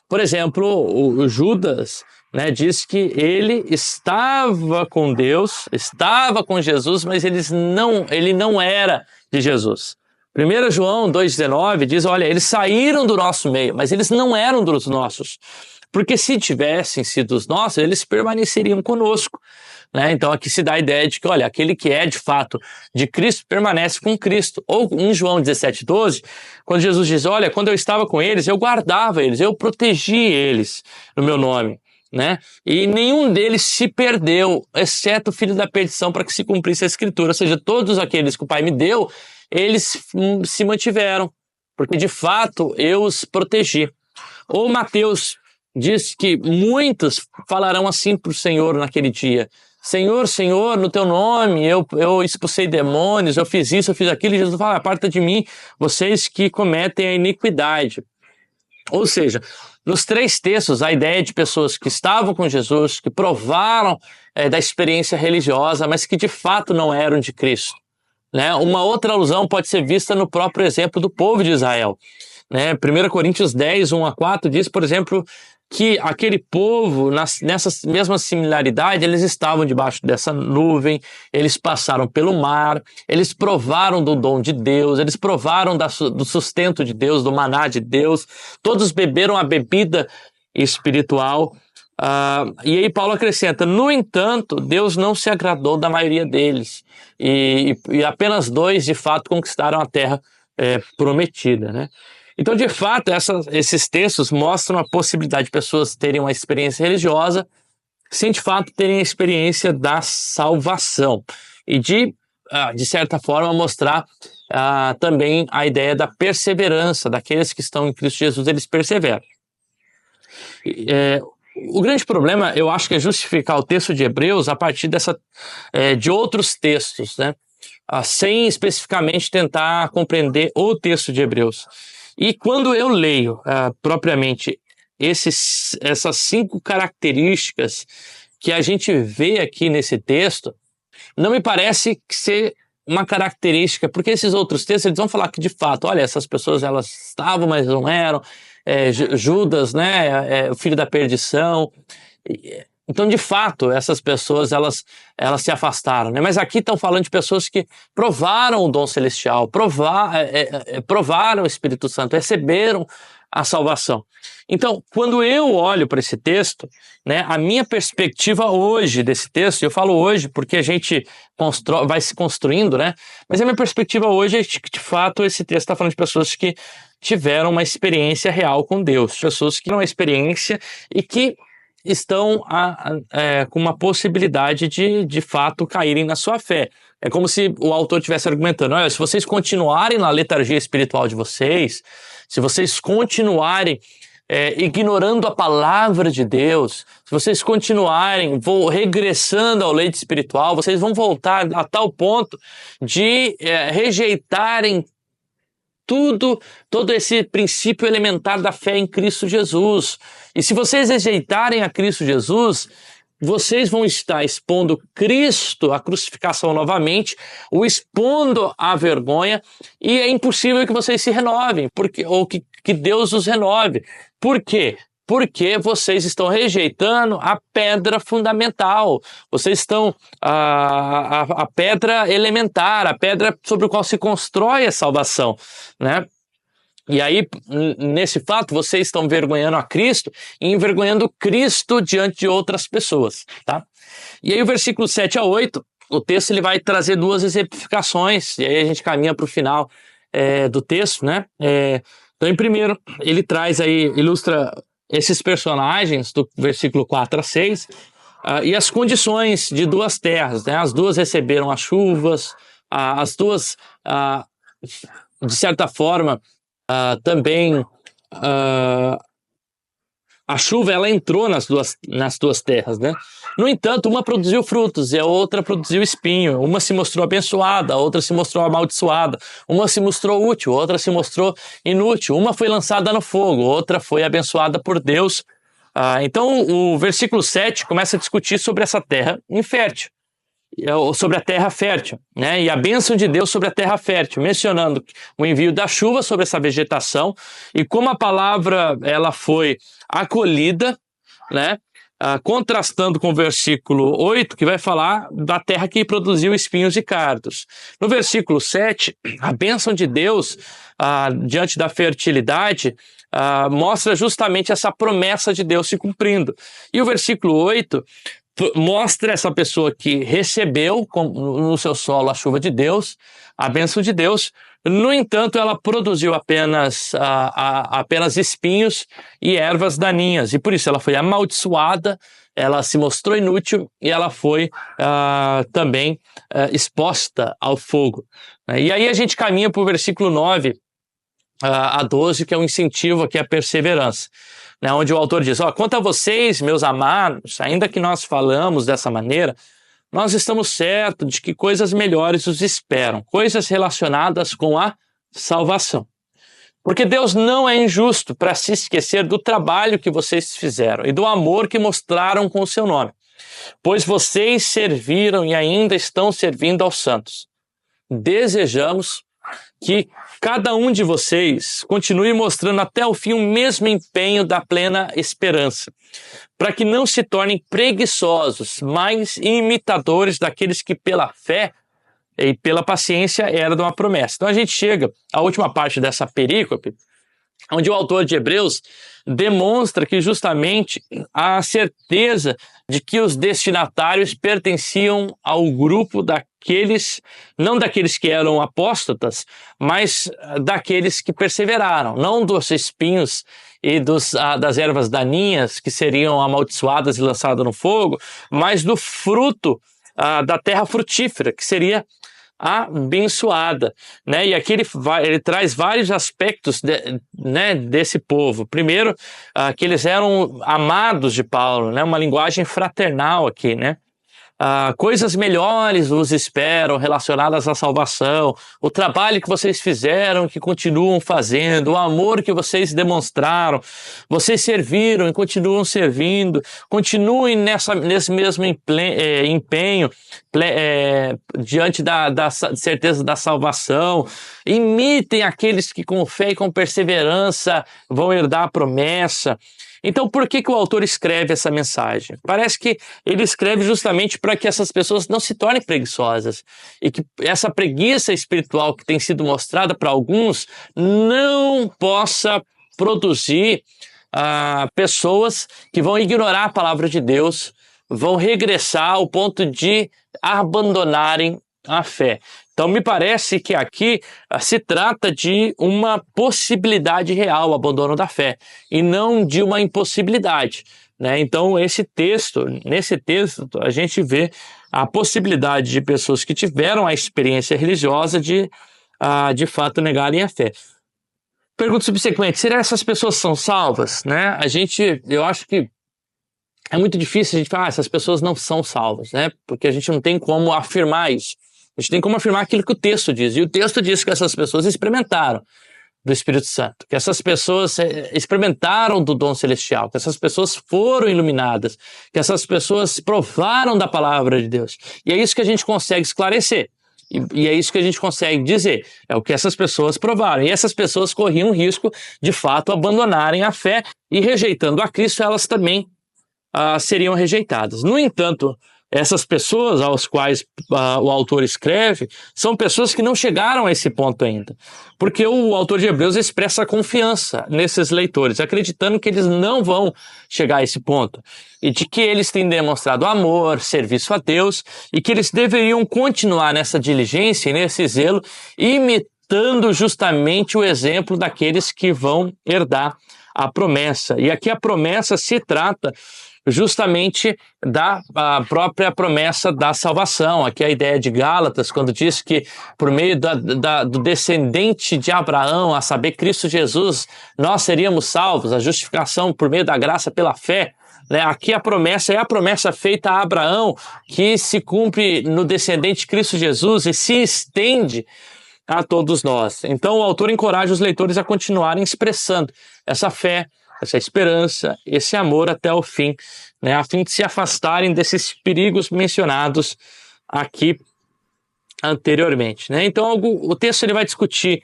Por exemplo, o Judas, né, diz que ele estava com Deus, estava com Jesus, mas ele não era de Jesus. 1 João 2,19 diz, olha, eles saíram do nosso meio, mas eles não eram dos nossos. Porque se tivessem sido os nossos, eles permaneceriam conosco. Né? Então aqui se dá a ideia de que, olha, aquele que é de fato de Cristo permanece com Cristo. Ou em João 17,12, quando Jesus diz, olha, quando eu estava com eles, eu guardava eles, eu protegi eles no meu nome. Né? E nenhum deles se perdeu, exceto o filho da perdição, para que se cumprisse a escritura. Ou seja, todos aqueles que o Pai me deu, eles se mantiveram, porque de fato eu os protegi. Ou Mateus diz que muitos falarão assim para o Senhor naquele dia, Senhor, Senhor, no teu nome eu expulsei demônios, eu fiz isso, eu fiz aquilo, e Jesus fala, aparta de mim, vocês que cometem a iniquidade. Ou seja, nos três textos, a ideia de pessoas que estavam com Jesus, que provaram da experiência religiosa, mas que de fato não eram de Cristo. Né? Uma outra alusão pode ser vista no próprio exemplo do povo de Israel. Né? 1 Coríntios 10, 1 a 4 diz, por exemplo, que aquele povo, nessa mesma similaridade, eles estavam debaixo dessa nuvem, eles passaram pelo mar, eles provaram do dom de Deus, eles provaram do sustento de Deus, do maná de Deus, todos beberam a bebida espiritual. E aí Paulo acrescenta, no entanto, Deus não se agradou da maioria deles, e apenas 2 de fato conquistaram a terra prometida, né? Então, de fato, esses textos mostram a possibilidade de pessoas terem uma experiência religiosa sem, de fato, terem a experiência da salvação. E, de certa forma, mostrar também a ideia da perseverança, daqueles que estão em Cristo Jesus, eles perseveram. O grande problema, eu acho que é justificar o texto de Hebreus a partir de outros textos, né? Sem especificamente tentar compreender o texto de Hebreus. E quando eu leio propriamente essas 5 características que a gente vê aqui nesse texto, não me parece ser uma característica, porque esses outros textos eles vão falar que de fato, olha, essas pessoas elas estavam, mas não eram, Judas, né, o filho da perdição. Então, de fato, essas pessoas, elas se afastaram, né? Mas aqui estão falando de pessoas que provaram o dom celestial, provaram o Espírito Santo, receberam a salvação. Então, quando eu olho para esse texto, né, a minha perspectiva hoje desse texto, eu falo hoje porque a gente vai se construindo, né? Mas a minha perspectiva hoje é que, de fato, esse texto está falando de pessoas que tiveram uma experiência real com Deus, pessoas que tiveram uma experiência e que estão com uma possibilidade de fato caírem na sua fé. É como se o autor estivesse argumentando, olha, se vocês continuarem na letargia espiritual de vocês, se vocês continuarem ignorando a palavra de Deus, se vocês continuarem regressando ao leite espiritual, vocês vão voltar a tal ponto de rejeitarem todo esse princípio elementar da fé em Cristo Jesus. E se vocês rejeitarem a Cristo Jesus, vocês vão estar expondo Cristo à crucificação novamente, o expondo à vergonha, e é impossível que vocês se renovem, ou que Deus os renove. Por quê? Porque vocês estão rejeitando a pedra fundamental, vocês estão a pedra elementar, a pedra sobre a qual se constrói a salvação, né? E aí, nesse fato, vocês estão envergonhando a Cristo e envergonhando Cristo diante de outras pessoas, tá? E aí o versículo 7 a 8, o texto ele vai trazer 2 exemplificações, e aí a gente caminha para o final do texto, né? Então, em primeiro, ele ilustra esses personagens do versículo 4 a 6 e as condições de 2 terras, né? As 2 receberam as chuvas, as 2, de certa forma, também A chuva, ela entrou nas duas terras, né? No entanto, uma produziu frutos e a outra produziu espinho. Uma se mostrou abençoada, a outra se mostrou amaldiçoada. Uma se mostrou útil, outra se mostrou inútil. Uma foi lançada no fogo, outra foi abençoada por Deus. Então, o versículo 7 começa a discutir sobre essa terra infértil, sobre a terra fértil, né? E a bênção de Deus sobre a terra fértil, mencionando o envio da chuva sobre essa vegetação e como a palavra ela foi acolhida, né? Contrastando com o versículo 8, que vai falar da terra que produziu espinhos e cardos. No versículo 7, a bênção de Deus diante da fertilidade mostra justamente essa promessa de Deus se cumprindo. E o versículo 8 mostra essa pessoa que recebeu no seu solo a chuva de Deus, a bênção de Deus. No entanto, ela produziu apenas espinhos e ervas daninhas, e por isso ela foi amaldiçoada, ela se mostrou inútil e ela foi também exposta ao fogo. E aí a gente caminha para o versículo 9 a 12, que é um incentivo aqui à perseverança, né, onde o autor diz: quanto a vocês, meus amados, ainda que nós falamos dessa maneira, nós estamos certos de que coisas melhores os esperam, coisas relacionadas com a salvação. Porque Deus não é injusto para se esquecer do trabalho que vocês fizeram e do amor que mostraram com o seu nome, pois vocês serviram e ainda estão servindo aos santos. Desejamos que cada um de vocês continue mostrando até o fim o mesmo empenho da plena esperança, para que não se tornem preguiçosos, mas imitadores daqueles que pela fé e pela paciência herdam a promessa. Então a gente chega à última parte dessa perícope, onde o autor de Hebreus demonstra que justamente a certeza de que os destinatários pertenciam ao grupo daqueles, não daqueles que eram apóstatas, mas daqueles que perseveraram, não dos espinhos e das ervas daninhas que seriam amaldiçoadas e lançadas no fogo, mas do fruto da terra frutífera, que seria abençoada, né? E aqui ele traz vários aspectos desse povo. Primeiro, que eles eram amados de Paulo, né? Uma linguagem fraternal aqui, né? Coisas melhores os esperam relacionadas à salvação, o trabalho que vocês fizeram, que continuam fazendo, o amor que vocês demonstraram, vocês serviram e continuam servindo, continuem nesse mesmo empenho diante da certeza da salvação, imitem aqueles que com fé e com perseverança vão herdar a promessa. Então, por que o autor escreve essa mensagem? Parece que ele escreve justamente para que essas pessoas não se tornem preguiçosas e que essa preguiça espiritual que tem sido mostrada para alguns não possa produzir pessoas que vão ignorar a palavra de Deus, vão regressar ao ponto de abandonarem a fé. Então, me parece que aqui se trata de uma possibilidade real, o abandono da fé, e não de uma impossibilidade, né? Então, nesse texto, a gente vê a possibilidade de pessoas que tiveram a experiência religiosa de fato, negarem a fé. Pergunta subsequente: será que essas pessoas são salvas? Né? Eu acho que é muito difícil a gente falar, essas pessoas não são salvas, né? Porque a gente não tem como afirmar isso. A gente tem como afirmar aquilo que o texto diz. E o texto diz que essas pessoas experimentaram do Espírito Santo, que essas pessoas experimentaram do dom celestial, que essas pessoas foram iluminadas, que essas pessoas provaram da palavra de Deus. E é isso que a gente consegue esclarecer. E é isso que a gente consegue dizer. É o que essas pessoas provaram. E essas pessoas corriam o risco, de fato, abandonarem a fé e, rejeitando a Cristo, elas também seriam rejeitadas. No entanto, essas pessoas aos quais o autor escreve são pessoas que não chegaram a esse ponto ainda, porque o autor de Hebreus expressa confiança nesses leitores, acreditando que eles não vão chegar a esse ponto e de que eles têm demonstrado amor, serviço a Deus e que eles deveriam continuar nessa diligência e nesse zelo, imitando justamente o exemplo daqueles que vão herdar a promessa. E aqui a promessa se trata justamente da própria promessa da salvação. Aqui a ideia de Gálatas, quando diz que por meio do descendente de Abraão, a saber, Cristo Jesus, nós seríamos salvos, a justificação por meio da graça pela fé. Aqui a promessa é a promessa feita a Abraão, que se cumpre no descendente Cristo Jesus e se estende a todos nós. Então o autor encoraja os leitores a continuarem expressando essa fé, essa esperança, esse amor até o fim, a fim de se afastarem desses perigos mencionados aqui anteriormente. Então o texto ele vai discutir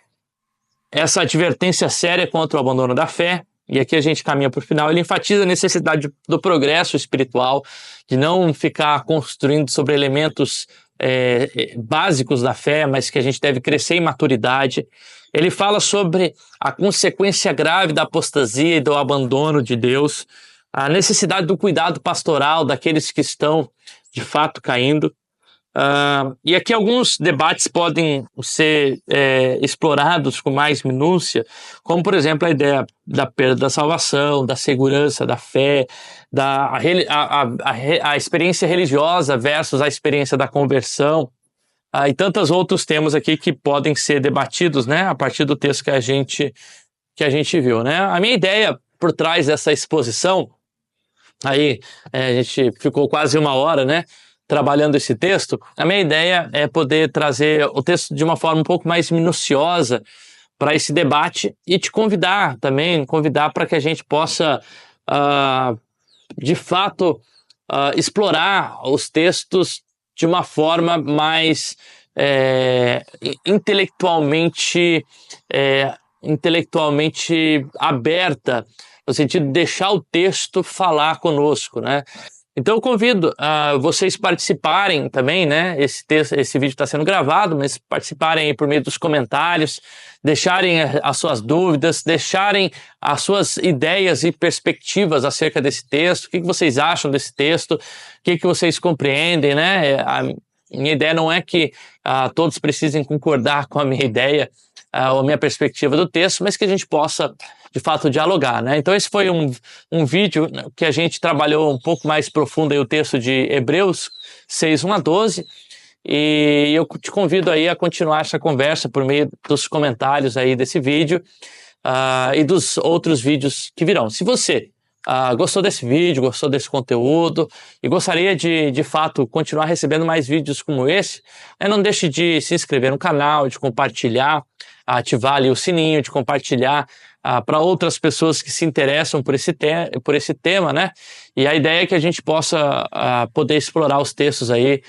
essa advertência séria contra o abandono da fé, e aqui a gente caminha para o final. Ele enfatiza a necessidade do progresso espiritual, de não ficar construindo sobre elementos básicos da fé, mas que a gente deve crescer em maturidade. Ele fala sobre a consequência grave da apostasia e do abandono de Deus, a necessidade do cuidado pastoral daqueles que estão de fato caindo. E aqui alguns debates podem ser explorados com mais minúcia, como por exemplo a ideia da perda da salvação, da segurança da fé, a experiência religiosa versus a experiência da conversão, e tantos outros temas aqui que podem ser debatidos, a partir do texto que a gente viu. A minha ideia por trás dessa exposição, aí a gente ficou quase uma hora, trabalhando esse texto. A minha ideia é poder trazer o texto de uma forma um pouco mais minuciosa para esse debate e te convidar para que a gente possa, de fato, explorar os textos de uma forma mais intelectualmente aberta, no sentido de deixar o texto falar conosco, Então eu convido vocês participarem também, esse vídeo está sendo gravado, mas participarem aí por meio dos comentários, deixarem as suas dúvidas, deixarem as suas ideias e perspectivas acerca desse texto, o que vocês acham desse texto, o que vocês compreendem, A minha ideia não é que todos precisem concordar com a minha ideia ou a minha perspectiva do texto, mas que a gente possa de fato dialogar, Então esse foi um vídeo que a gente trabalhou um pouco mais profundo aí o texto de Hebreus 6, 1 a 12, e eu te convido aí a continuar essa conversa por meio dos comentários aí desse vídeo e dos outros vídeos que virão. Se você gostou desse vídeo, gostou desse conteúdo e gostaria de fato continuar recebendo mais vídeos como esse, não deixe de se inscrever no canal, de compartilhar, ativar ali o sininho, de compartilhar para outras pessoas que se interessam por esse tema, E a ideia é que a gente possa poder explorar os textos aí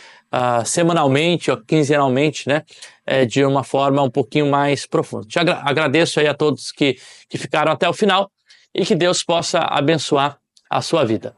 semanalmente ou quinzenalmente, de uma forma um pouquinho mais profunda. Te agradeço aí a todos que ficaram até o final e que Deus possa abençoar a sua vida.